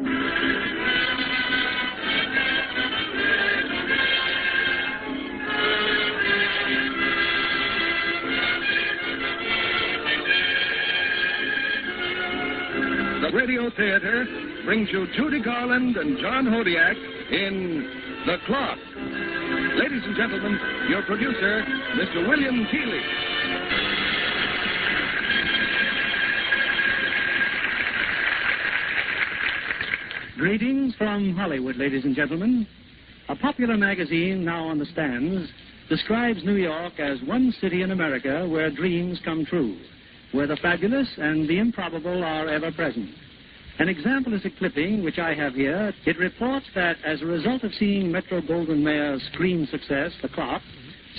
The Radio Theatre brings you Judy Garland and John Hodiak in The Clock. Ladies and gentlemen, your producer, Mr. William Keeley. Greetings from Hollywood, ladies and gentlemen. A popular magazine now on the stands describes New York as one city in America where dreams come true, where the fabulous and the improbable are ever present. An example is a clipping which I have here. It reports that as a result of seeing Metro-Goldwyn-Mayer's screen success, The Clock,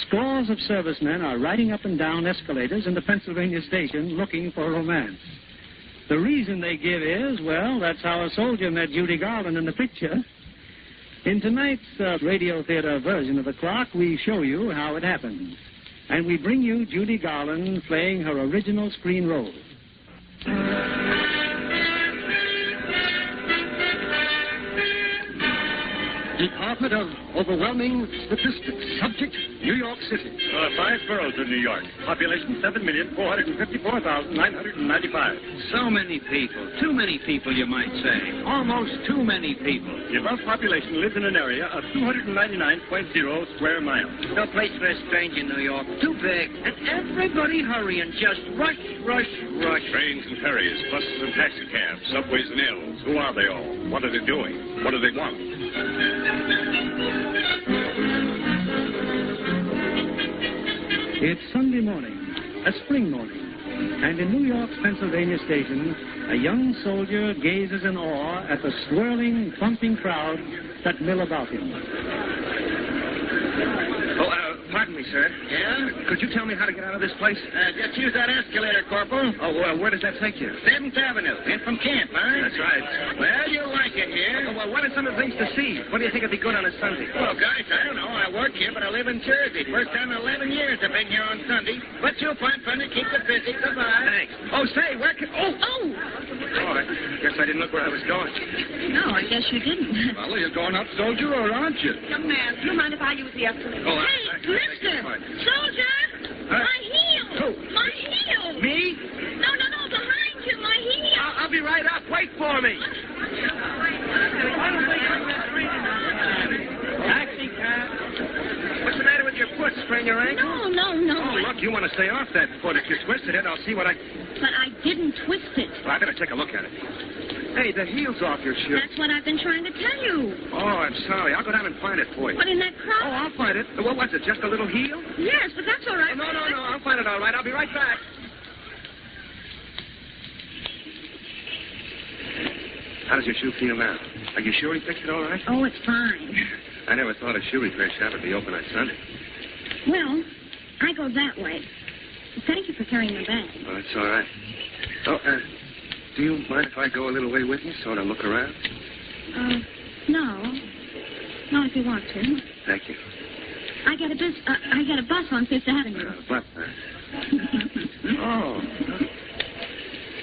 scores of servicemen are riding up and down escalators in the Pennsylvania station looking for romance. The reason they give is, well, that's how a soldier met Judy Garland in the picture. In tonight's Radio Theatre version of The Clock, we show you how it happened. And we bring you Judy Garland playing her original screen role. Department of Overwhelming Statistics. Subject, New York City. 5 boroughs in New York. Population 7,454,995. So many people. Too many people, you might say. Almost too many people. The above population lives in an area of 299.0 square miles. No place for a stranger in New York. Too big. And everybody hurrying. Just rush, rush, rush. Trains and ferries, buses and taxicabs, subways and L's. Who are they all? What are they doing? What do they want? It's Sunday morning, a spring morning, and in New York's Pennsylvania station, a young soldier gazes in awe at the swirling, thumping crowd that mill about him. Pardon me, sir. Yeah? Could you tell me how to get out of this place? Just use that escalator, Corporal. Oh, where does that take you? 7th Avenue. In from camp, huh? That's right. Well, you'll like it here. Well, what are some of the things to see? What do you think would be good on a Sunday? Well, guys, I don't know. I work here, but I live in Jersey. First time in 11 years I've been here on Sunday. But you'll find fun to keep it busy. Goodbye. Thanks. Oh, say, where can... Oh, I guess I didn't look where I was going. No, I guess you didn't. Well, you're going up, soldier, or aren't you? Young man, do you mind if I use the escalator? Oh, hey, mister! Soldier! Huh? My heel! Who? My heel! Me? No, behind you, my heel! I'll be right up. Wait for me. Taxi cab. What's the matter with your foot? Sprain your ankle? No. Oh, look, you want to stay off that foot. If you twisted it, I'll see what I... But I didn't twist it. Well, I better take a look at it. Hey, the heel's off your shoe. That's what I've been trying to tell you. Oh, I'm sorry. I'll go down and find it for you. But in that Oh, crowd... I'll find it. What was it, just a little heel? Yes, but that's all right. No. I'll find it all right. I'll be right back. How does your shoe feel now? Are you sure he fixed it all right? Oh, it's fine. I never thought a shoe repair shop would be open on Sunday. Well, I go that way. Thank you for carrying my bag. Oh, that's all right. Oh, do you mind if I go a little way with you, sort of look around? No. Not if you want to. Thank you. I get a bus on 5th Avenue. But, oh.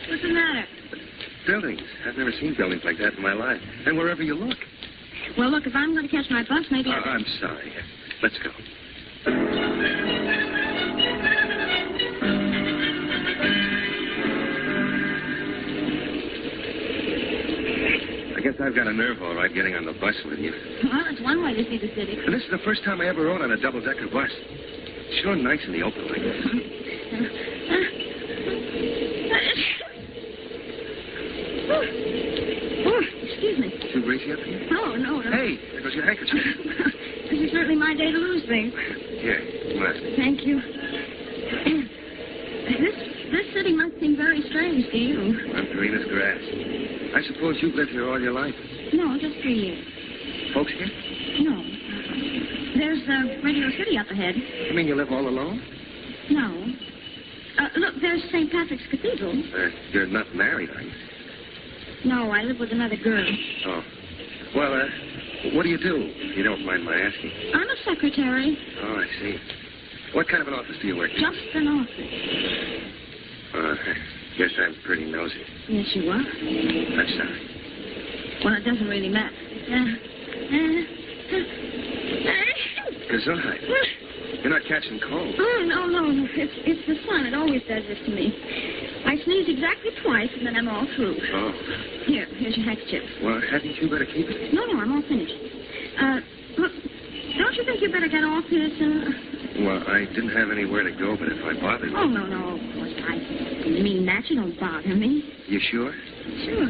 What's the matter? Buildings. I've never seen buildings like that in my life. And wherever you look. Well, look, if I'm going to catch my bus, maybe... I'm sorry. Let's go. I guess I've got a nerve, all right, getting on the bus with you. Well, it's one way to see the city. And this is the first time I ever rode on a double-decker bus. It's sure nice in the open like this. Excuse me. Too greasy up here? No. Hey, there goes your handkerchief. This is certainly my day to lose things. Here, must. Thank you. This city must seem very strange to you. I'm green as grass. I suppose you've lived here all your life. No, just 3 years. Folks here? No. There's Radio City up ahead. You mean you live all alone? No. Look, there's St. Patrick's Cathedral. You're not married, are you? No, I live with another girl. Oh. Well, what do you do, if you don't mind my asking? I'm a secretary. Oh, I see. What kind of an office do you work in? Just an office. I guess I'm pretty nosy. Yes, you are. I'm sorry. Well, it doesn't really matter. Gesundheit. You're not catching cold. Oh, no. It's the sun. It always does this to me. I sneeze exactly twice, and then I'm all through. Oh. Here's your handkerchief. Well, hadn't you better keep it? No, I'm all finished. Look, don't you think you better get off here, sir? Well, I didn't have anywhere to go, but if I bothered you... Oh, no, of course. I didn't mean that. You don't bother me. You sure? Sure.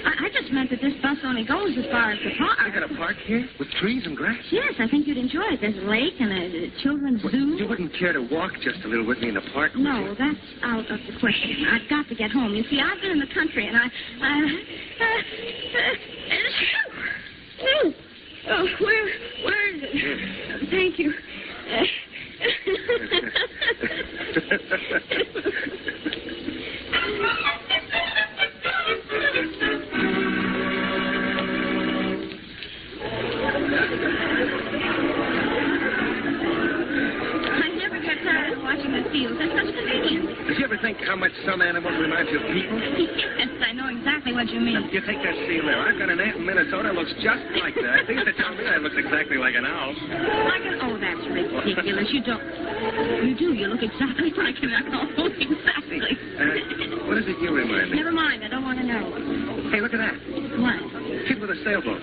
I just meant that this bus only goes as far as the park. I got a park here with trees and grass? Yes, I think you'd enjoy it. There's a lake and a children's zoo. You wouldn't care to walk just a little with me in the park, would No, you? that's out of the question. I've got to get home. You see, I've been in the country, and where is it? Thank you. I never get tired of watching the fields. They're such convenience. Did you ever think how much some animals remind you of people? Yes, I know exactly what you mean. You take that seal there. I've got an aunt in Minnesota that looks just like that. Things that tell me that looks exactly like an owl. Oh, that's ridiculous. You don't. You do. You look exactly like an owl. Exactly. What is it you remind me? Never mind. I don't want to know. Hey, look at that. What? Kid with a sailboat.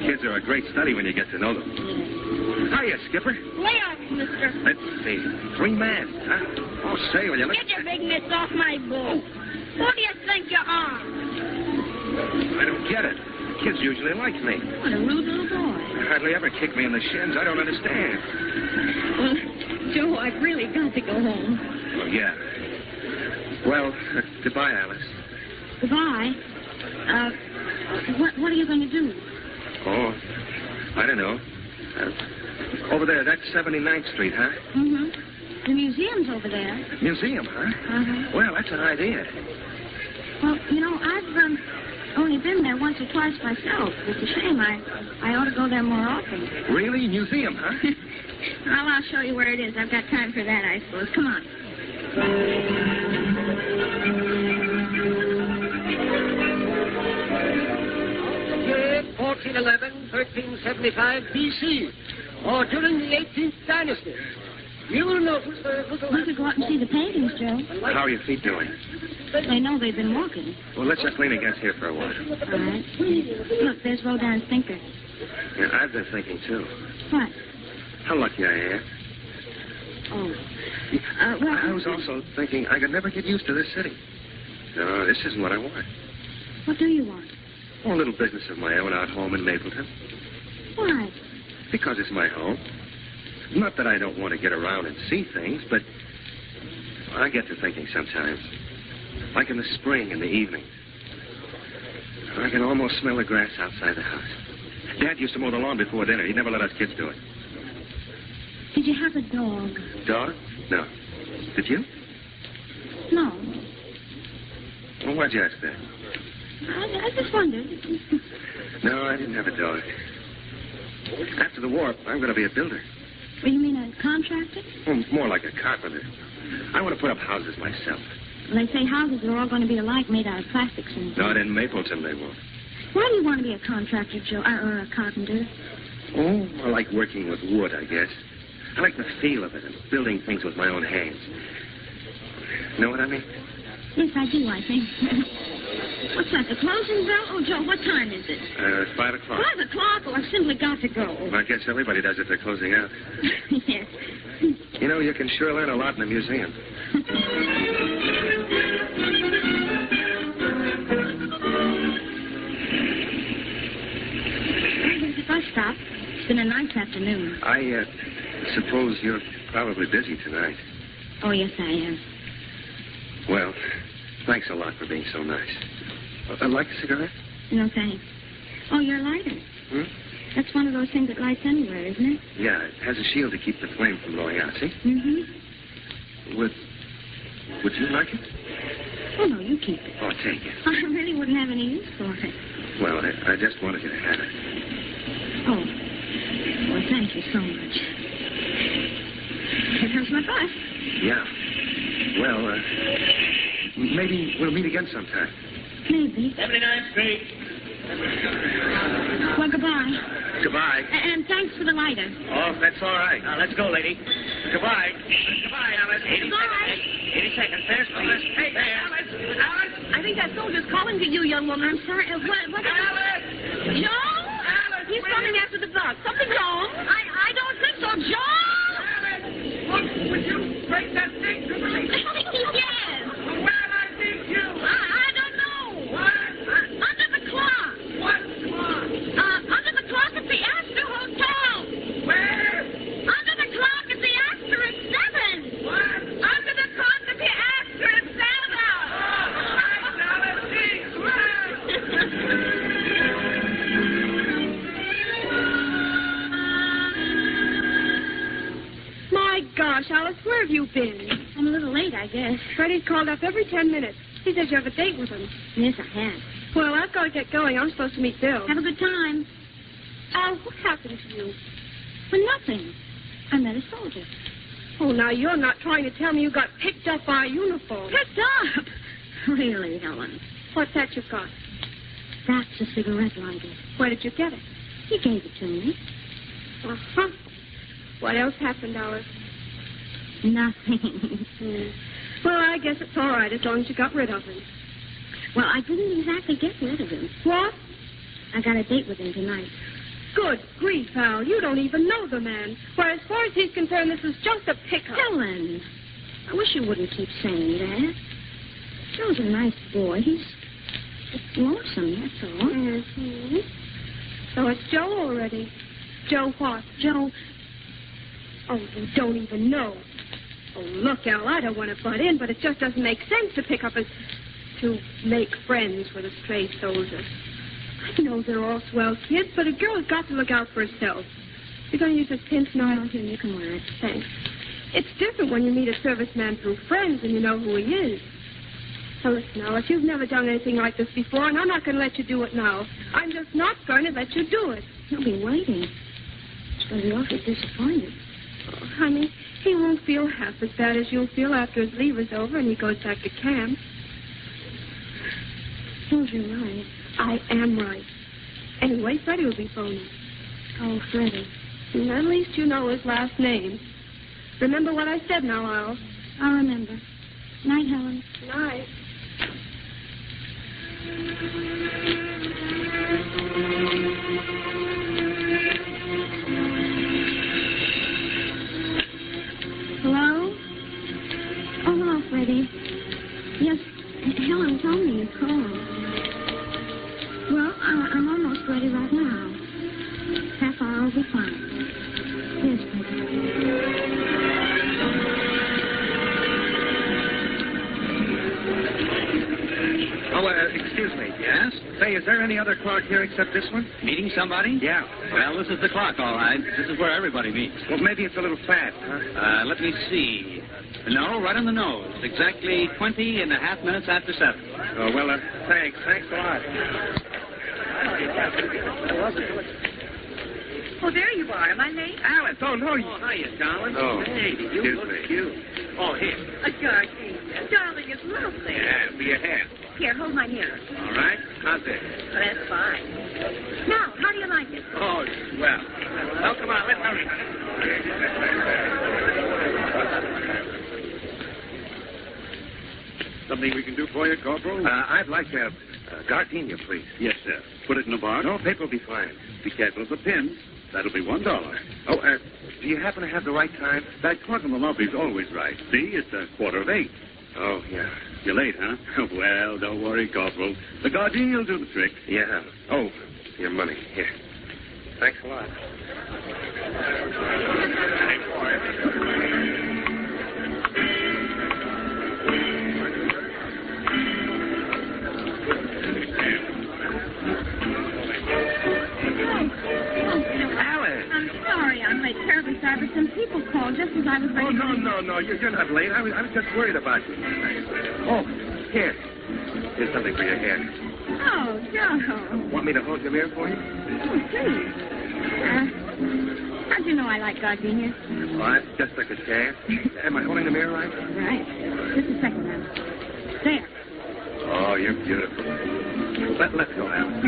Kids are a great study when you get to know them. Hiya, Skipper. Lay off, mister. Let's see. 3 men, huh? Oh, say, will you look... Get your big mitts off my boat. Who do you think you are? I don't get it. Kids usually like me. What a rude little boy. They hardly ever kick me in the shins. I don't understand. Well, Joe, I've really got to go home. Oh, yeah. Well, goodbye, Alice. Goodbye. What are you going to do? Oh, I don't know. Over there, that's 79th Street, huh? Mm-hmm. The museum's over there. Museum, huh? Uh-huh. Well, that's an idea. Well, I've only been there once or twice myself. It's a shame. I ought to go there more often. Really? Museum, huh? I'll show you where it is. I've got time for that, I suppose. Come on. 1411, 1375 B.C., or during the 18th dynasty. You will notice a little... We could go out and see the paintings, Joe. How are your feet doing? They know they've been walking. Well, let's just lean against here for a while. All right. Look, there's Rodin's thinker. Yeah, I've been thinking, too. What? How lucky I am. Oh. Well... I was also thinking I could never get used to this city. No, this isn't what I want. What do you want? Oh, a little business of my own out home in Mapleton. Why? Because it's my home. Not that I don't want to get around and see things, but I get to thinking sometimes. Like in the spring and the evening. I can almost smell the grass outside the house. Dad used to mow the lawn before dinner. He never let us kids do it. Did you have a dog? Dog? No. Did you? No. Well, why'd you ask that? I just wondered. No, I didn't have a dog. After the war, I'm going to be a builder. Well, you mean a contractor? Well, more like a carpenter. I want to put up houses myself. Well, they say houses are all going to be alike, made out of plastics and... Not in Mapleton, they won't. Why do you want to be a contractor, Joe, or a carpenter? Oh, I like working with wood, I guess. I like the feel of it and building things with my own hands. Know what I mean? Yes, I do, I think. What's that, the closing bell? Oh, Joe, what time is it? 5 o'clock. 5 o'clock? Oh, I've simply got to go. Well, I guess everybody does if they're closing out. Yes. You know, you can sure learn a lot in a museum. Here's the bus stop. It's been a nice afternoon. I suppose you're probably busy tonight. Oh, yes, I am. Well, thanks a lot for being so nice. Like a cigarette? No, thanks. Oh, your lighter. Hmm? That's one of those things that lights anywhere, isn't it? Yeah, it has a shield to keep the flame from blowing out, see? Mm-hmm. Would you like it? Oh, no, you keep it. Oh, take it. I really wouldn't have any use for it. Well, I just wanted you to have it. Oh. Well, thank you so much. Here comes my bus. Yeah. Well, maybe we'll meet again sometime. Maybe. 79th Street. Well, goodbye. Goodbye. And thanks for the lighter. Oh, that's all right. Let's go, lady. Goodbye. Goodbye, Alice. 80 Goodbye. seconds. 80 seconds. There's please. Hey, Alice. Alice. I think that soldier's calling to you, young woman. I'm sorry. What Alice. Joe? Alice. He's coming after the bus. Something wrong? I don't think so, Joe. Alice. Would you break that thing to me? Yes. Where I think you? I don't know. What? Under the clock. What clock? Under the clock at the Astor Hotel. Where? Under the clock at the Astor at 7. What? Under the clock at the Astor at 7. Alice, geez, where? My gosh, Alice, where have you been? I'm a little late, I guess. Freddie's called up every 10 minutes. He says you have a date with him. Yes, I have. Well, I've got to get going. I'm supposed to meet Bill. Have a good time. What happened to you? For nothing. I met a soldier. Oh, now you're not trying to tell me you got picked up by a uniform. Picked up? Really, Helen? What's that you've got? That's a cigarette lighter. Where did you get it? He gave it to me. Uh-huh. What else happened, Alice? Nothing. Well, I guess it's all right as long as you got rid of him. Well, I didn't exactly get rid of him. What? I got a date with him tonight. Good grief, Al. You don't even know the man. Why, as far as he's concerned, this is just a pickup. Helen, I wish you wouldn't keep saying that. Joe's a nice boy. He's lonesome, that's all. Mm-hmm. So it's Joe already. Joe what? Joe... Oh, you don't even know. Oh, look, Al, I don't want to butt in, but it just doesn't make sense to pick up to make friends with a stray soldier. I know they're all swell kids, but a girl's got to look out for herself. You're going to use this pin now? Here, you can wear it. Thanks. It's different when you meet a serviceman through friends and you know who he is. So listen, Alice, you've never done anything like this before, and I'm not going to let you do it now. I'm just not going to let you do it. He'll be waiting. He's going to be awfully disappointed. Oh, honey, he won't feel half as bad as you'll feel after his leave is over and he goes back to camp. Suppose you're right. I am right. Anyway, Freddie will be phoning. Oh, Freddie. And at least you know his last name. Remember what I said now, Al? I'll remember. Night, Helen. Night. Hello? Oh, hello, Freddie. Yes, Helen told me you called. Well, I'm almost ready right now. Half hour will be fine. Yes, Freddie. Oh, excuse me. Yes? Say, is there any other clock here except this one? Meeting somebody? Yeah. Well, this is the clock, all right. This is where everybody meets. Well, maybe it's a little fast, huh? Let me see. No, right on the nose. Exactly 20 and a half minutes after 7. Oh, well, thanks. Thanks a lot. Oh, there you are. Am I late? Alice, oh, no. Oh, hiya, darling. Oh, hey, you excuse look me. cute. Oh, here. A gardenia. Darling, it's lovely. Yeah, for your hair. Here, hold my mirror. All right. How's this? Oh, that's fine. Now, how do you like it? Oh, well. Oh, come on, let's hurry. Something we can do for you, Corporal? I'd like a gardenia, please. Yes, sir. Put it in a box. No, paper will be fine. Be careful of the pins. That'll be $1. Oh, do you happen to have the right time? That clock in the lobby's always right. See, it's 7:45. Oh, yeah. You're late, huh? Well, don't worry, Corporal. The gardenia will do the trick. Yeah. Oh, your money. Here. Thanks a lot. I'm sorry I'm late. Terribly sorry, but some people called just as I was ready. Oh, no. You're not late. I was just worried about you. Oh, here. Here's something for your hair. Oh, Joe. Want me to hold your mirror for you? Oh, please. How'd you know I like gardenia? Well, that's just like a chance. Am I holding the mirror right? Right. Just a second now. There. Oh, you're beautiful. Let's go, Alice.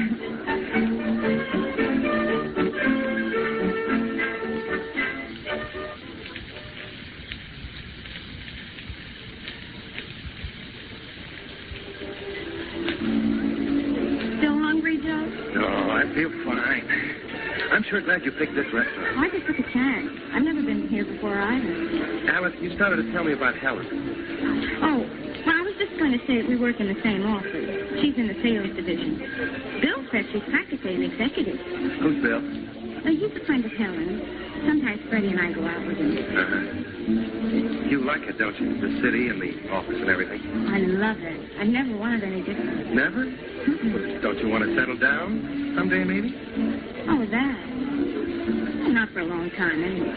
Still hungry, Joe? No, I feel fine. I'm sure glad you picked this restaurant. I just took a chance. I've never been here before either. Alice, you started to tell me about Helen. Oh, well, I was just going to say that we work in the same office. She's in the sales division. Bill said she's practically an executive. Who's Bill? He's a friend of Helen's. Sometimes Freddie and I go out with him. You like it, don't you? The city and the office and everything. I love it. I've never wanted any different. Never? Mm-mm. Don't you want to settle down someday, maybe? Oh, that? Well, not for a long time, anyway.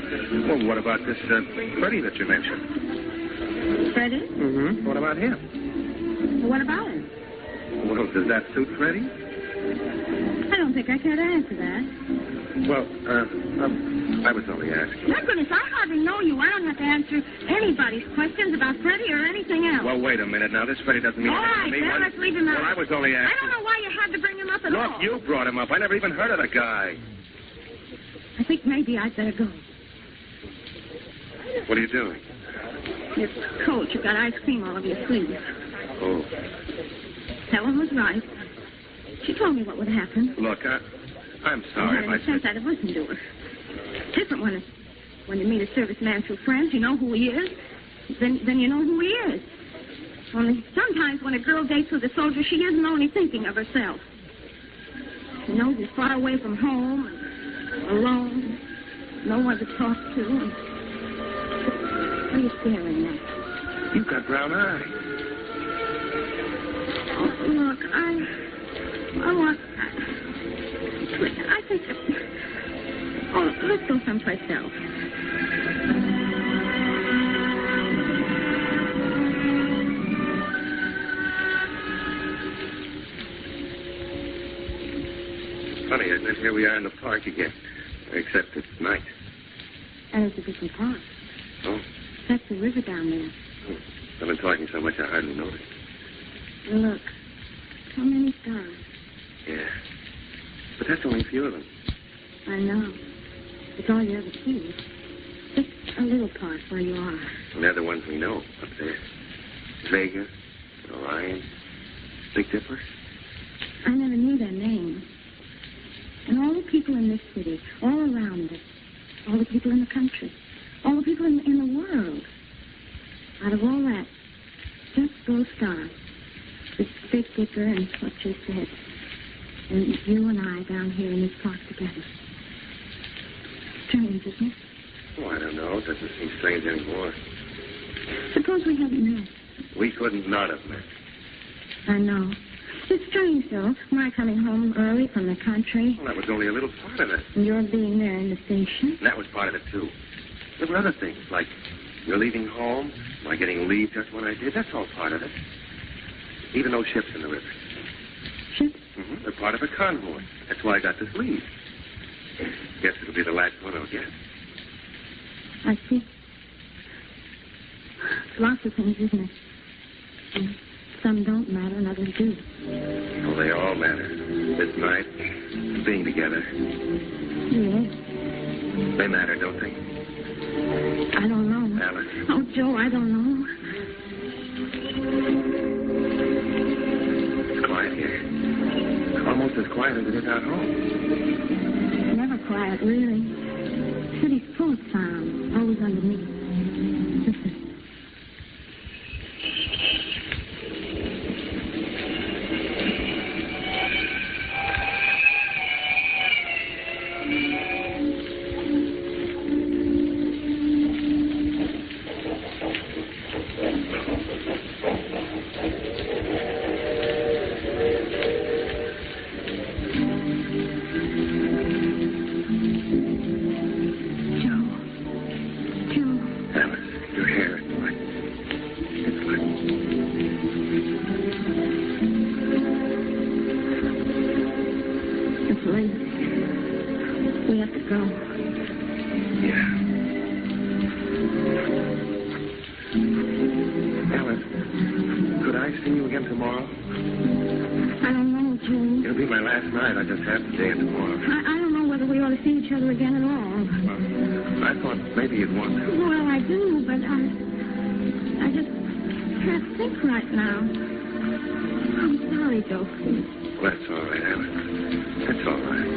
Well, what about this Freddie that you mentioned? Freddie? Mm-hmm. What about him? Well, what about him? Well, does that suit Freddie? I don't think I care to answer that. Well, I was only asking. My goodness, I hardly know you. I don't have to answer anybody's questions about Freddie or anything else. Well, wait a minute now. This Freddie doesn't mean all right, anything to me. then let's leave him out. Well, I was only asking. I don't know why you had to bring him up at all. Look, you brought him up. I never even heard of the guy. I think maybe I'd better go. What are you doing? It's cold. You've got ice cream all over your sleeve. Oh. Helen was right. She told me what would happen. Look, I'm sorry I had if any sense I'd have listened to her. Different when you meet a serviceman through friends, you know who he is. Then you know who he is. Only sometimes when a girl dates with a soldier, she isn't only thinking of herself. She knows he's far away from home, and alone, no one to talk to. And... What are you staring at? You've got brown eyes. Oh, look, I think... Oh, let's go someplace else. Funny, isn't it? Here we are in the park again. Except it's night. And it's a different park. Oh? That's the river down there. Oh. I've been talking so much I hardly noticed. Look, so many stars. Yeah. But that's only a few of them. I know. It's all you ever see. Just a little part where you are. And they're the ones we know up there. Vega, Orion, Big Dipper. I never knew their names. And all the people in this city, all around us, all the people in the country, all the people in the world. Out of all that, just those stars. This Big Dipper and what you said. And you and I down here in this park together. Strange, isn't it? Oh, I don't know. It doesn't seem strange anymore. Suppose we hadn't met. We couldn't not have met. I know. It's strange, though, my coming home early from the country. Well, that was only a little part of it. And your being there in the station. And that was part of it, too. There were other things, like your leaving home, my getting leave just when I did. That's all part of it. Even those ships in the river. Ships? Mm-hmm. They're part of a convoy. That's why I got this leave. Guess it'll be the last one I'll get. I see. Lots of things, isn't it? And some don't matter and others do. Oh, they all matter. This night, being together. Yes. They matter, don't they? I don't know. Alice. Oh, Joe, I don't know. It's quiet here. Almost as quiet as it is out home. Never quiet, really. The city's full of sound, always underneath. Listen. last night. I just have today and tomorrow. I don't know whether we ought to see each other again at all. Well, I thought maybe you'd want to. Well, I do, but I just can't think right now. I'm sorry, Joe. Well, that's all right, Alice. That's all right.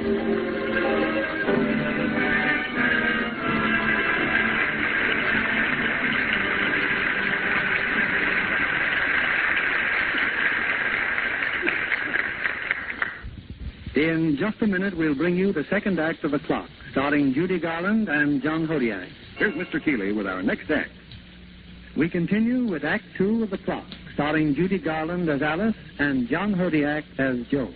In just a minute, we'll bring you the second act of The Clock, starring Judy Garland and John Hodiak. Here's Mr. Keeley with our next act. We continue with Act 2 of The Clock, starring Judy Garland as Alice and John Hodiak as Joe.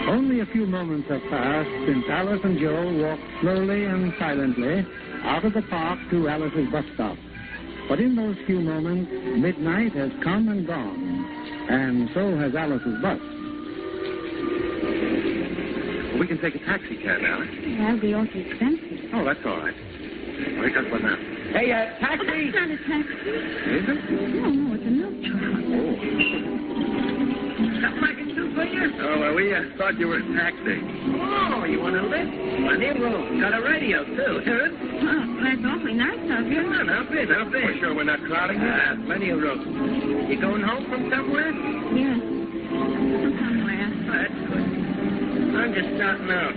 Only a few moments have passed since Alice and Joe walked slowly and silently out of the park to Alice's bus stop. But in those few moments, midnight has come and gone, and so has Alice's bus. We can take a taxi cab, Alice. That'll be awfully expensive. Oh, that's all right. I got one now. Hey, Oh, taxi! that's not a taxi. Is it? No, it's a milk truck. Something I can do for you? Oh, well, we thought you were a taxi. Oh, you want to lift? Plenty of room. Got a radio, too. Hear it? Oh, that's awfully nice of you. Come on, help it. We're sure we're not crowding you. Plenty of room. You going home from somewhere? Yes. Somewhere. That's good. I'm just starting out.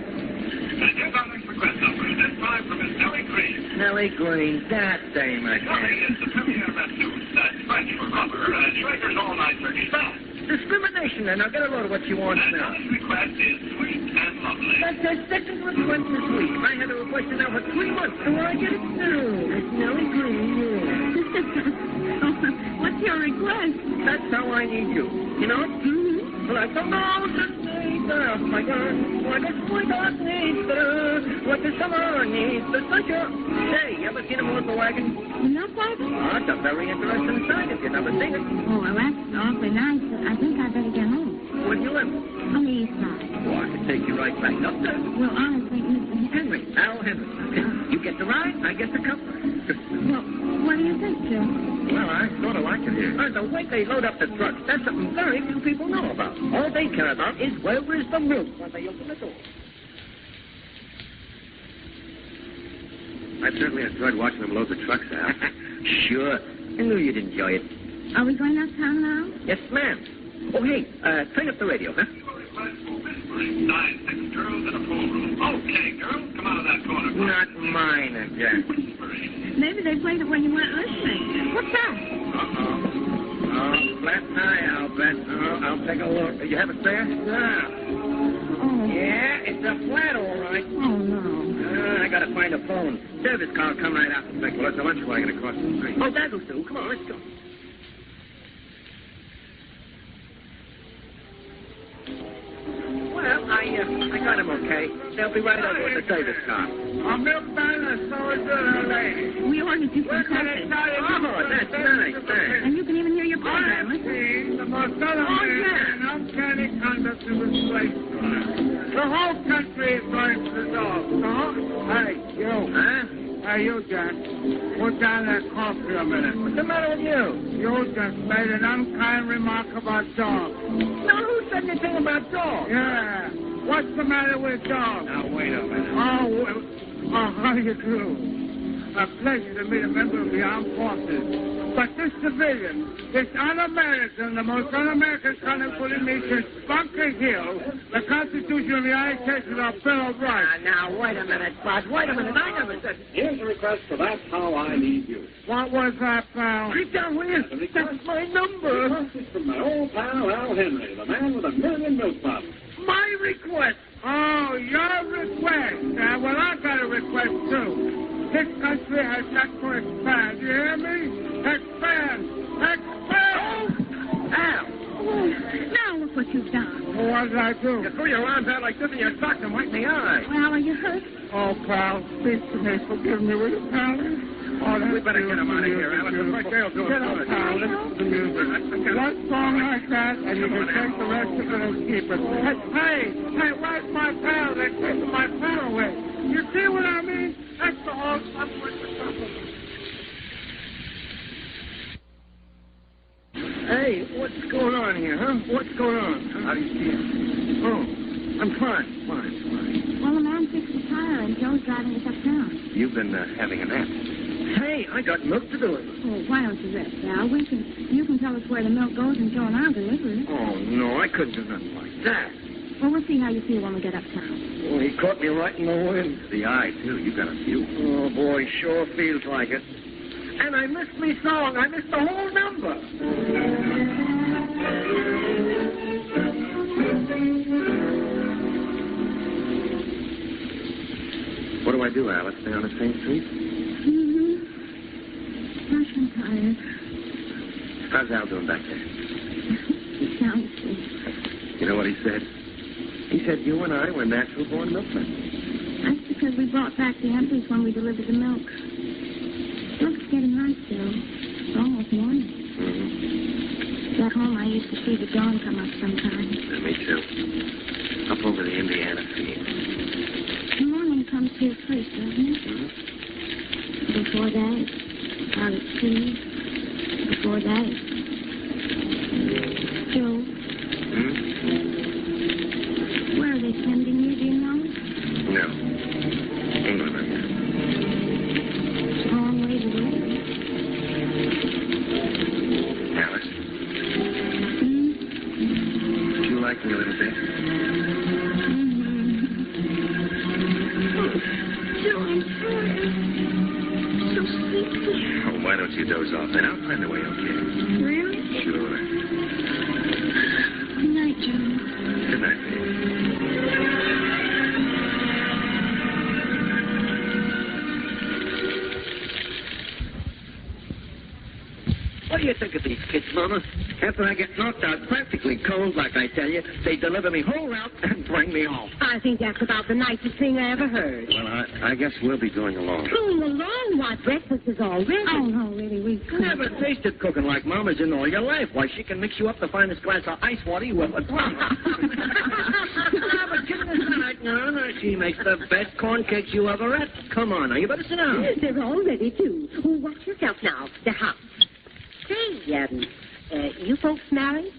$10 request number. This time from Miss Nellie Green. Nellie Green, that dame, I Nellie think. is the premier masseuse. That's French for rubber. Schrager's all-night 30 fast. Discrimination, then. I'll get a load of what she wants And now. Nellie's request is sweet and lovely. That's her second request this week. I had a request now for 3 months. Do I get it? No. It's Nellie Green, yeah. What's your request? That's how I need you. You know? Mm-hmm. Like the mountains need the fire, what the sweetheart needs the, what the summer needs the sunshine. Say, you ever seen a motor wagon? Milk wagon? Oh, it's a very interesting sight if you've never seen it. Oh, well, that's awfully nice. I think I'd better get home. Where do you live? On the east side. Oh, I can take you right back up there. Well, honestly, Mr. Henry, Al Henry. You get the ride, I get the comfort. Well, what do you think, Joe? Well, I sort of like it here. The way they load up the trucks, that's something very few people know about. All they care about is where is the milk when they open the door. I certainly enjoyed watching them load the trucks out. Sure. I knew you'd enjoy it. Are we going uptown now? Yes, ma'am. Oh, hey, turn up the radio, huh? Request for whispering. 9, 6 girls in a pool room. Okay, girls, come out of that corner. Not mine again. Whispering. Maybe they played it when you weren't listening. What's that? Oh, flat tire, I'll bet. Oh, I'll take a look. You have a spare? Yeah. Oh. Yeah, it's a flat, all right. Oh, no. I gotta find a phone. Service car will come right out. Well, there's a lunch wagon across the street. Oh, that'll do. Come on, let's go. Well, I got him okay. They'll be right over with the service car. A milk dinosaur is a lady. We ordered you some coffee. Oh, that's nice, thanks. And you can even hear your program. I see the most elevated and uncanny conduct of this place. The whole country is going to the dog. Hey, you. Huh? Hey, you, Jack. Put down that coffee a minute. What's the matter with you? You just made an unkind remark about dogs. Now, who said anything about dogs? Yeah. What's the matter with dogs? Now, wait a minute. Oh, well, how do you do? A pleasure to meet a member of the armed forces. But this civilian, this un-American, the most un-American kind of bully me since Bunker Hill, the Constitution of the United States is our Bill of Rights. Now, wait a minute, Bud. Wait a minute. I never said... Here's a request for That's How I Need You. What was that, pal? Keep down with you. That's my number. This is from my old pal, Al Henry, the man with a million milk bottles. My request. Oh, your request. Well, I got a request, too. This country has got to expand. You hear me? Expand! Expand! Al. Oh, now look what you've done. What did I do? You threw your arms out like this in your socks and wiped me eye. Well, are you hurt? Oh, pal, speak to me. Forgive me, will you, pal? Oh, that's We better get him out of here, Alice. The first girl's doing Get up now. Listen to the music. One song like that, and you can take the rest of it and keep it. Hey, where's my pal? They're taking my pal away. You see what I mean? That's the whole subject of trouble. Hey, what's going on here, huh? What's going on? How do you feel? Oh, I'm fine. Well, the man fixed the tire, and Joe's driving us uptown. You've been having a nap. Hey, I got milk to deliver. Well, why don't you rest, Al? You can tell us where the milk goes, and Joe and I'll deliver it. Oh, no, I couldn't do nothing like that. Well, we'll see how you feel when we get uptown. Oh, he caught me right in the wind. The eye, too. You got a few. Oh, boy, sure feels like it. And I missed me song. I missed the whole number. What do I do, Alice? Stay on the same street? Gosh, I'm tired. How's Al doing back there? He sounds sick. You know what he said? He said you and I were natural-born milkmen. That's because we brought back the empties when we delivered the milk. Milk's getting nice, Joe. It's almost morning. Mm-hmm. Back home, I used to see the dawn come up sometimes. Me too. Up over the Indiana field. The morning comes here first, doesn't it? Mm-hmm. Before that, out at sea. Before that, Joe. Hmm? Where are they sending you, do you know? No. England, I guess. It's a long ways away. Alice, Hmm? would you like me a little bit? Joe, I'm tired. So sleepy. Oh, why don't you doze off then? I'll find a way, okay? Really? Sure. Good night, Joe. Good night, baby. What do you think of these kids, Mama? After I get knocked out practically cold, like I tell you, they deliver me whole route and bring me home. I think that's about the nicest thing I ever heard. Well, I guess we'll be going along. Going along? What? Breakfast is all ready. Oh, no, really, we couldn't. Never tasted cooking like Mama's in all your life. Why, she can mix you up the finest glass of ice water you ever drunk. No, but kidding aside, no, she makes the best corn cakes you ever ate. Come on, now, you better sit down. They're all ready, too. Oh, watch yourself now. The house. Say, you folks married?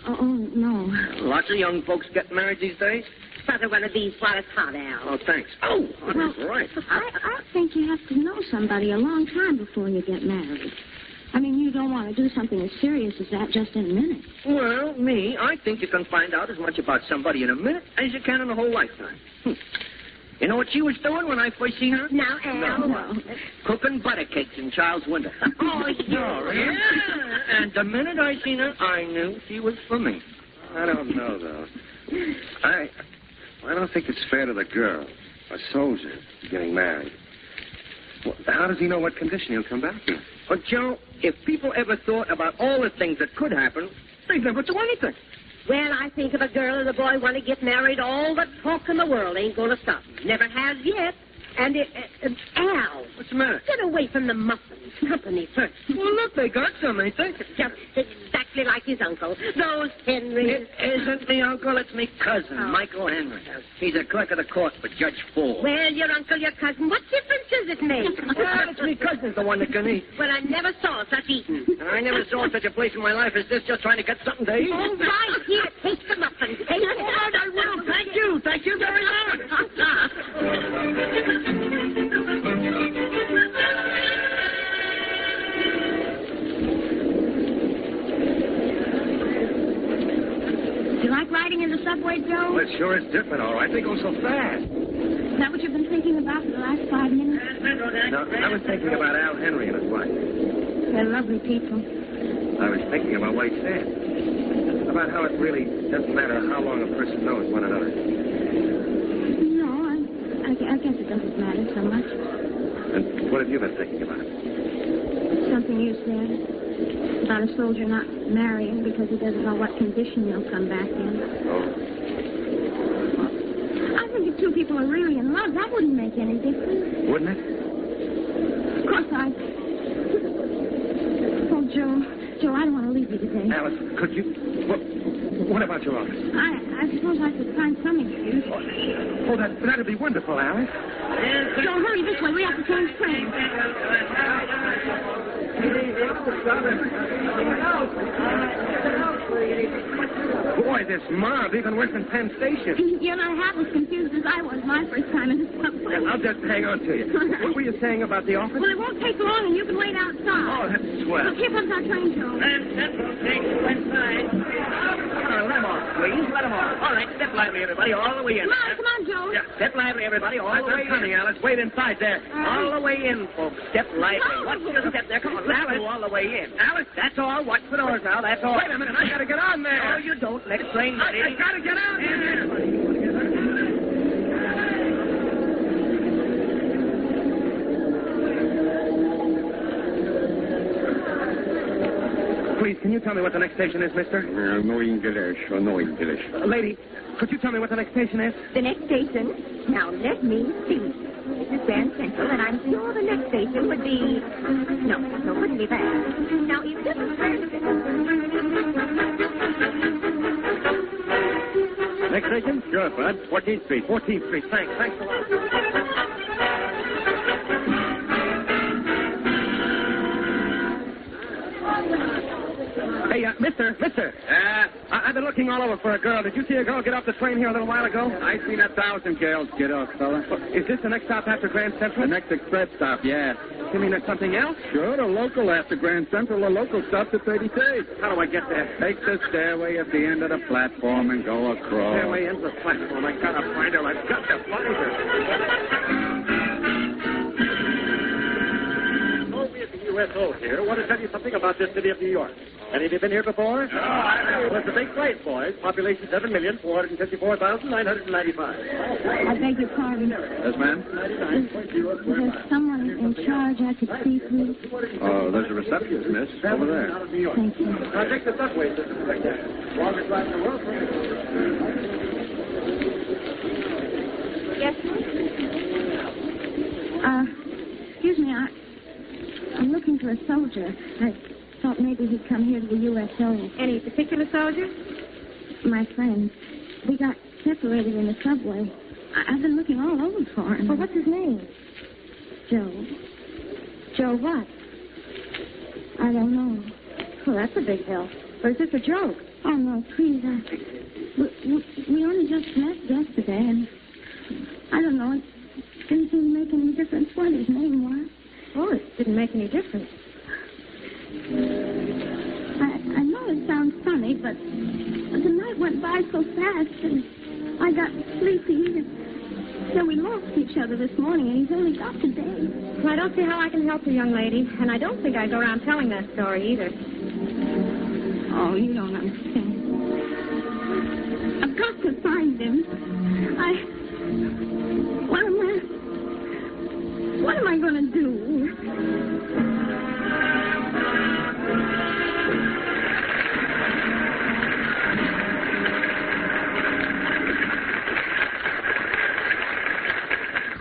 Oh, no. Lots of young folks getting married these days. Brother, one of these while it's hot, Al. Oh, thanks. Oh, that's right. I think you have to know somebody a long time before you get married. I mean, you don't want to do something as serious as that just in a minute. Well, I think you can find out as much about somebody in a minute as you can in a whole lifetime. You know what she was doing when I first seen her? Now, Al. No. Cooking butter cakes in Charles' window. Oh, Yeah. And the minute I seen her, I knew she was for me. I don't know, though. I don't think it's fair to the girl, a soldier, getting married. Well, how does he know what condition he'll come back in? But, Joe, if people ever thought about all the ththings that could happen, they'd never do anything. Well, I think if a girl and a boy want to get married, all the talk in the world ain't going to stop. Never has yet. And Al. What's the matter? Get away from the muffins. Company first. Well, look, they got some, ain't they? Just exactly like his uncle. Those Henrys. It isn't me uncle, it's me cousin, Michael Henry. He's a clerk of the court for Judge Ford. Well, your uncle, your cousin, what difference does it make? Well, it's me cousin's the one that can eat. Well, I never saw such eating. I never saw such a place in my life as this, just trying to get something to eat. All right, here, take the muffins. Take All right, I will. Thank you. Thank you very much. Do you like riding in the subway, Joe? Well, it sure is different, all right. They go so fast. Is that what you've been thinking about for the last 5 minutes? No, I was thinking about Al Henry and his wife. They're lovely people. I was thinking about what he said. About how it really doesn't matter how long a person knows one another. No, I guess it doesn't matter so much. And what have you been thinking about? Something you said about a soldier not marrying because he doesn't know what condition he'll come back in. Oh. I think if two people are really in love, that wouldn't make any difference. Wouldn't it? course Oh, Joe, I don't want to leave you today. Alice, could you... What about your office? I suppose I could find some excuse. Oh, that'd be wonderful, Alice. Joe, hurry this way. We have to change trains. Boy, this mob even worse than Penn Station. You're not half as confused as I was my first time in the subway. I'll just hang on to you. What were you saying about the office? Well, it won't take long, and you can wait outside. Oh, that's swell. Look, here comes our train, Joe. And Central takes west side. Let him off, please. Let him off. All right, step lively, everybody, all the way in. Come on, Joe. Yeah, step lively, everybody, all the way in. Coming, Alice. Wait inside there. All the way in, folks. Step lively. Watch the step there. Come on, let's go all the way in. Alice, that's all. Watch the doors now. That's all. Wait a minute. I gotta get on there. No, you don't. Next train ready. I gotta get out there. Please, can you tell me what the next station is, mister? No English. Lady, could you tell me what the next station is? The next station? Now, let me see. This is Grand Central, and I'm sure the next station would be... No, it wouldn't be that. Now, if this is Grand Next station? Sure, Bud. 14th Street. 14th Street. Thanks a lot. Hey, mister. I've been looking all over for a girl. Did you see a girl get off the train here a little while ago? I seen 1,000 girls get off, fella. Is this the next stop after Grand Central? The next express stop, yeah. You mean there's something else? Sure, the local after Grand Central. The local stops at 33. How do I get there? Take the stairway at the end of the platform and go across. Stairway into the platform. I gotta find her. I've got to find her. USO here. Want to tell you something about this city of New York. Any of you been here before? No. Well, it's a big place, boys. Population 7,454,995. I beg your pardon. Yes, ma'am? Is there someone in charge I could see, please? Oh, there's a receptionist, miss. Over there. Thank you. Now, take the subway system like that. Longest ride in the world. Yes, excuse me, I'm looking for a soldier. I thought maybe he'd come here to the USO. Any particular soldier? My friend. We got separated in the subway. I've been looking all over for him. Well, what's his name? Joe. Joe what? I don't know. Well, that's a big help. Or is this a joke? Oh, no, please. We only just met yesterday, and I don't know. It didn't seem to make any difference what his name was. Oh, it didn't make any difference. I know it sounds funny, but the night went by so fast, and I got sleepy. So we lost each other this morning, and he's only got today. Well, I don't see how I can help you, young lady. And I don't think I'd go around telling that story either. Oh, you don't understand. I've got to find him. What am I going to do?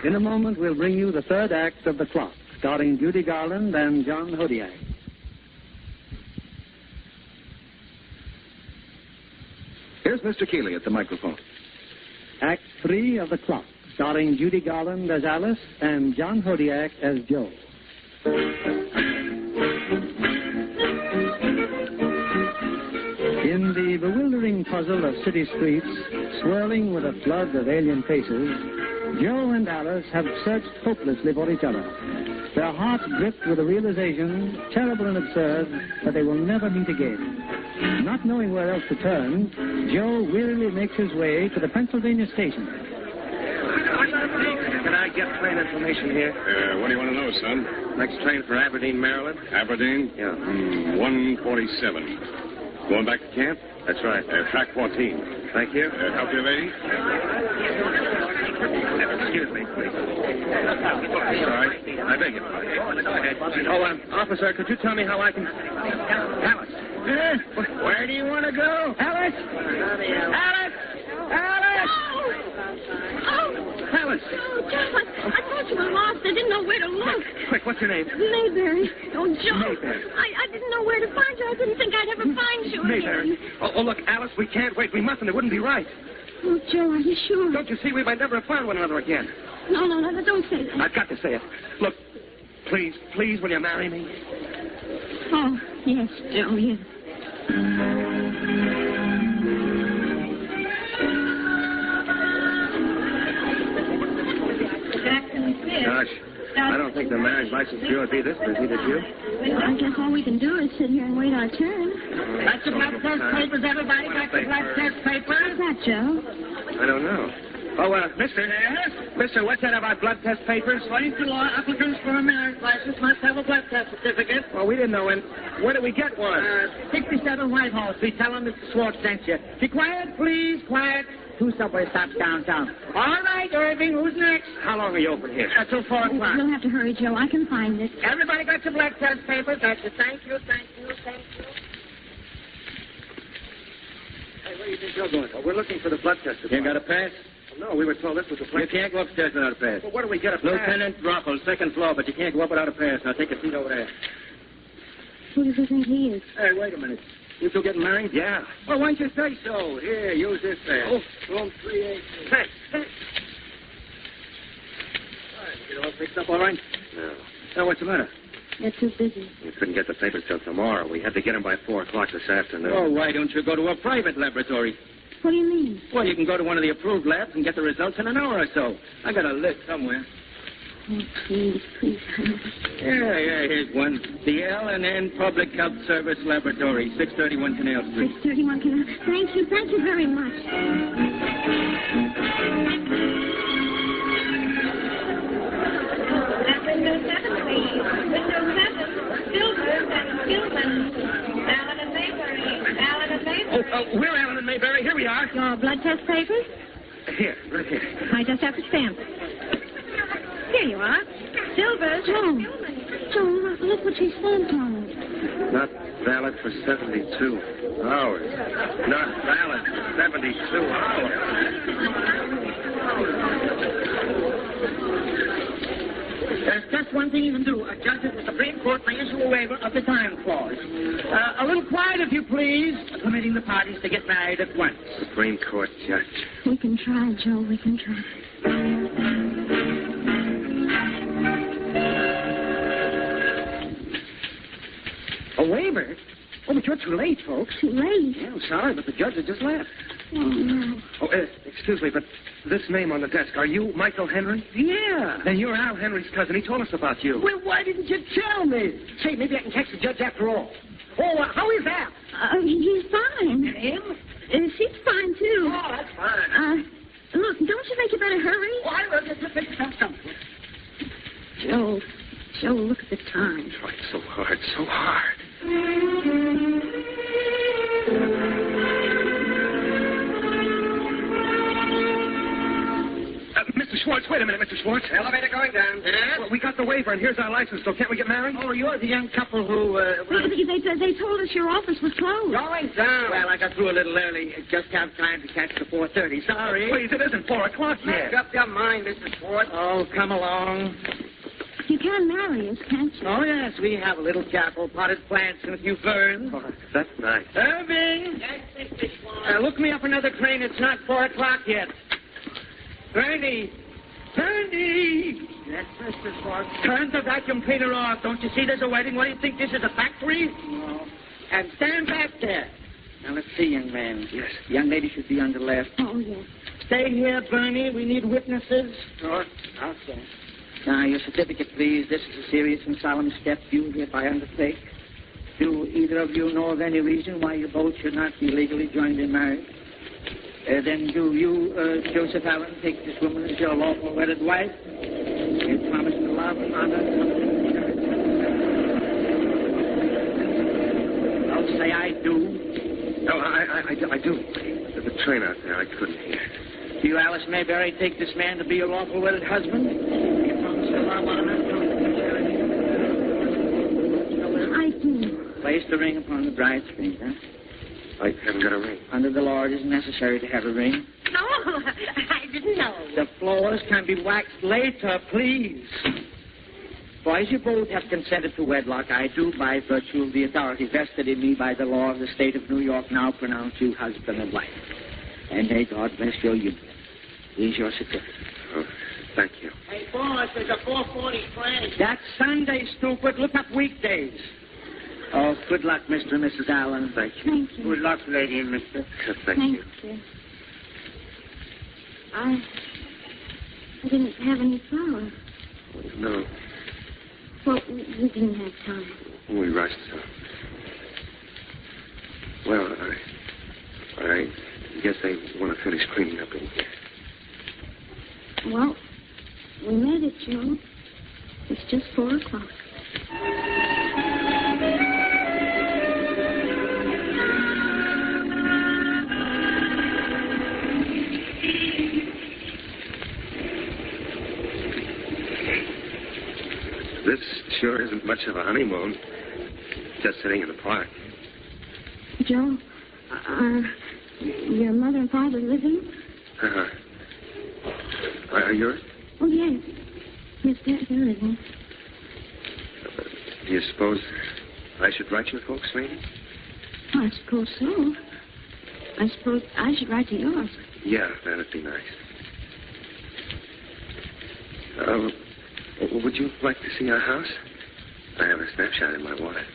In a moment, we'll bring you the third act of The Clock, starring Judy Garland and John Hodiak. Here's Mr. Keeley at the microphone. Act 3 of The Clock, starring Judy Garland as Alice and John Hodiak as Joe. In the bewildering puzzle of city streets, swirling with a flood of alien faces, Joe and Alice have searched hopelessly for each other. Their hearts gripped with the realization, terrible and absurd, that they will never meet again. Not knowing where else to turn, Joe wearily makes his way to the Pennsylvania station. Can I get train information here? What do you want to know, son? Next train for Aberdeen, Maryland? Aberdeen? Yeah. 147. Going back to camp? That's right. Track 14. Thank you. Help you, lady? Excuse me, please. Sorry. I beg your pardon. Go ahead. Oh, officer, could you tell me how I can... Alice. Where do you want to go? Alice! Alice! Alice! Oh! Alice! Oh, John! I thought you were lost. I didn't know where to look. Quick, what's your name? Mayberry. Oh, Joe. Mayberry. I didn't know where to find you. I didn't think I'd ever find you Mayberry. again. Oh, look, Alice, we can't wait. We mustn't. It wouldn't be right. Oh, Joe, are you sure? Don't you see we might never have found one another again? No, don't say that. I've got to say it. Look, please, will you marry me? Oh, yes, Joe, yes. Gosh, I don't think the marriage license bureau would be this busy, did you? Well, I guess all we can do is sit here and wait our turn. Got your blood test papers, everybody? Got your blood test papers? What's that, Joe? I don't know. Oh, mister. Yes? Mister, what's that about blood test papers? According to law, applicants for a marriage license must have a blood test certificate. Well, we didn't know when. Where did we get one? 67 Whitehall Street. Tell them Mr. Schwartz sent you. Be quiet, please. Quiet. 2 subway stops downtown. All right, Irving. Who's next? How long are you open here? Till 4 o'clock. You'll have to hurry, Joe. I can find it. Everybody got your blood test papers? That's it. Thank you. Hey, where do you think you're going? Well, we're looking for the blood test. You got a pass? No, we were told this was the place. You can't go upstairs without a pass. Well, where do we get a pass? Lieutenant Ruffles, 2nd floor, but you can't go up without a pass. Now take a seat over there. Who does he think he is? Hey, wait a minute. You two getting married? Yeah. Well, why don't you say so? Here, use this pass. Oh. Room 380. Thanks. All right, get all fixed up all right? No. Now, what's the matter? They're too busy. We couldn't get the papers till tomorrow. We had to get them by 4 o'clock this afternoon. Oh, why don't you go to a private laboratory? What do you mean? Well, you can go to one of the approved labs and get the results in an hour or so. I got a list somewhere. Oh, please. Yeah, here's one. The L&N Public Health Service Laboratory, 631 Canal Street. 631 Canal. Thank you very much. Window 7, please. Window 7. Silvers and Gilman. Allen and Mayberry. We're Allen and Mayberry. Here we are. Your blood test papers? Here, right here. I just have to stamp it. Here you are. Silvers. Joe, look what she stamped on it. Not valid for 72 hours. Not valid for 72 hours. There's just one thing you can do. A judge of the Supreme Court may issue a waiver of the time clause. A little quiet, if you please, permitting the parties to get married at once. Supreme Court judge. We can try, Joe. We can try. A waiver? Oh, but you're too late, folks. Too late? Yeah, I'm sorry, but the judge had just left. Oh, no. Oh, excuse me, but this name on the desk, are you Michael Henry? Yeah. Then you're Al Henry's cousin. He told us about you. Well, why didn't you tell me? Say, maybe I can catch the judge after all. Oh, how is that? He's fine. Him? She's fine, too. Oh, that's fine. Look, don't you think you better hurry? Why will you just fix something? Joe, look at the time. Tried so hard, so hard. Mr. Schwartz, wait a minute, Mr. Schwartz. Elevator going down. Yes? Well, we got the waiver, and here's our license, so can't we get married? Oh, you're the young couple who... They told us your office was closed. Going down. Well, I got through a little early. Just have time to catch the 4:30. Sorry. Please, it isn't 4 o'clock yet. Make up your mind, Mr. Schwartz. Oh, come along. You can marry us, can't you? Oh, yes, we have a little chapel, potted plants, and a few ferns. Oh, that's nice. Irving! Yes, Mr. Schwartz. Look me up another train. It's not 4 o'clock yet. Bernie! Yes, Mr. Schwartz. Turn the vacuum cleaner off. Don't you see there's a wedding? What do you think? This is a factory? No. And stand back there. Now, let's see, young man. Yes. The young lady should be on the left. Oh, yes. Stay here, Bernie. We need witnesses. Oh, okay. Now, your certificate, please. This is a serious and solemn step you hereby undertake. Do either of you know of any reason why you both should not be legally joined in marriage? Then do you, Joseph Allen, take this woman as your lawful wedded wife? You promise to love, honor, I'll say I do. No, I do. There's a train out there. I couldn't hear. Do you, Alice Mayberry, take this man to be your lawful wedded husband? You promise to love, honor, I do. Place the ring upon the bride's finger. I haven't got a ring. Under the law, it is necessary to have a ring. No, I didn't know The floors can be waxed later, please. For as you both have consented to wedlock, I do, by virtue of the authority vested in me by the law of the state of New York, now pronounce you husband and wife. And may God bless your union. Here's your certificate. Oh, thank you. Hey, boss, there's a 4:40 train. That's Sunday, stupid. Look up weekdays. Oh, good luck, Mr. and Mrs. Allen. Thank you. Thank you. Good luck, lady and mister. Thank you. I didn't have any flowers. No, Well, we didn't have time. we rushed some. Well, I guess they want to finish cleaning up in here. Well, we made it, Joe. It's just 4 o'clock. This sure isn't much of a honeymoon. Just sitting in the park. Joe, your mother and father living? Are yours? Oh, yes. Yes, they're living. Do you suppose I should write your folks, maybe? Oh, I suppose so. I suppose I should write to yours. Yeah, that'd be nice. Would you like to see our house? I have a snapshot in my wallet.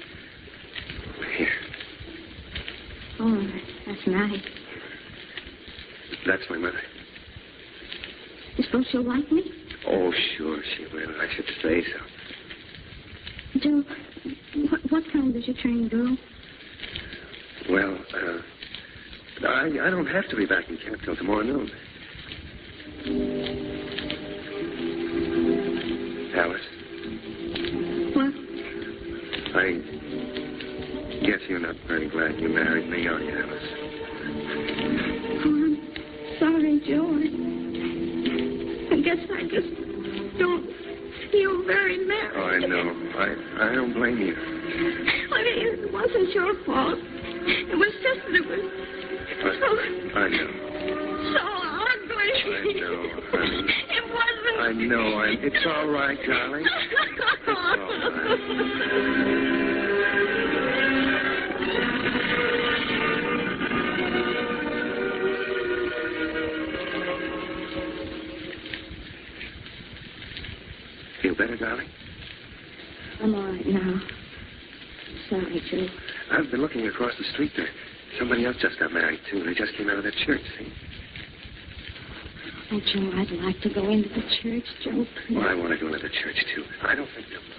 Here. Oh, that's nice. That's my mother. You suppose she'll like me? Oh, sure she will. I should say so. Joe, what time does your train go? Well, I don't have to be back in camp till tomorrow noon. Alice? What? I guess you're not very glad you married me, are you, Alice? Oh, I'm sorry, Joe. I guess I just don't feel very married. Oh, I know. I don't blame you. Well, it wasn't your fault. It was just that it was I know. so ugly. I know, honey. It wasn't. I know. It's all right, darling. It's all right. Feel better, darling? I'm all right now. Sorry, Joe. I've been looking across the street there. Somebody else just got married, too. They just came out of that church, see? Oh, Joe, I'd like to go into the church, Joe, please. Well, I want to go to the church, too. I don't think they'll mind.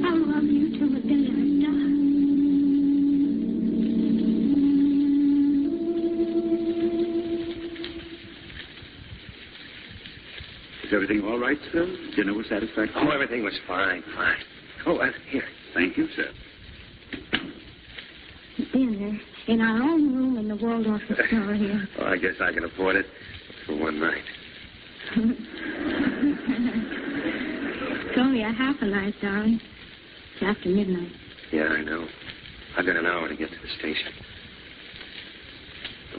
I love you till the day I die. Is everything all right, sir? Dinner was satisfactory? Oh, everything was fine. Oh, here. Thank you, sir. Dinner in our own room in the Waldorf Astoria. Oh, I guess I can afford it for one night. It's only a half a night, darling. It's after midnight. Yeah, I know. I've got an hour to get to the station.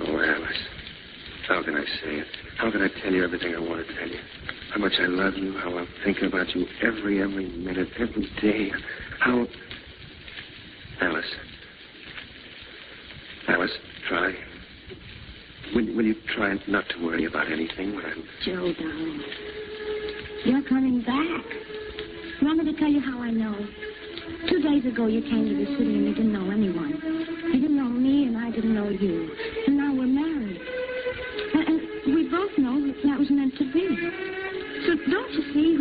Oh, Alice. How can I say it? How can I tell you everything I want to tell you? How much I love you, how I'm thinking about you every minute, every day. How... Alice, try. Will you try not to worry about anything when I'm... Joe, darling. You're coming back. You want me to tell you how I know? 2 days ago, you came to the city and you didn't know anyone. You didn't know me and I didn't know you. And now we're married. And we both know that was meant to be. So don't you see,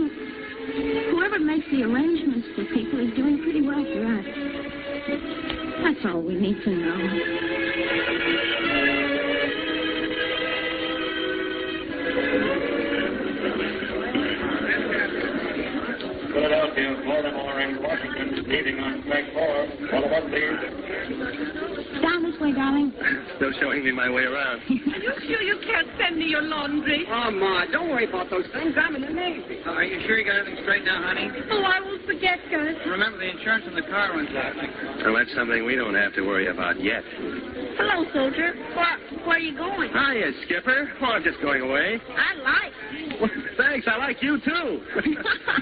whoever makes the arrangements for people is doing pretty well for us. That's all we need to know. Philadelphia, Baltimore, and Washington, leaving on track 4. Follow up, please. Down this way, darling. Still showing me my way around. Are you sure you can't send me your laundry? Oh, Ma, don't worry about those things. I'm in the Navy. Are you sure you got everything straight now, honey? Oh, I won't forget, Gus. Remember, the insurance on the car runs out. Well, that's something we don't have to worry about yet. Hello, soldier. Where are you going? Hiya, Skipper. Oh, I'm just going away. I like you. Well, thanks. I like you, too.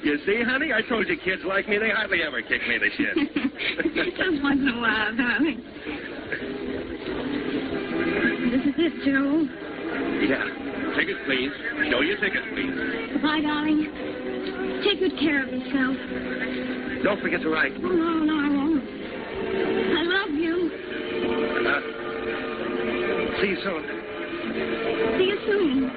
You see, honey, I told you kids like me. They hardly ever kick me the shit. Just once in a while, darling. This is it, Joe. Yeah. Tickets, please. Show your tickets, please. Goodbye, darling. Take good care of yourself. Don't forget to write. Oh, no, I won't. I love you. See you soon. See you soon.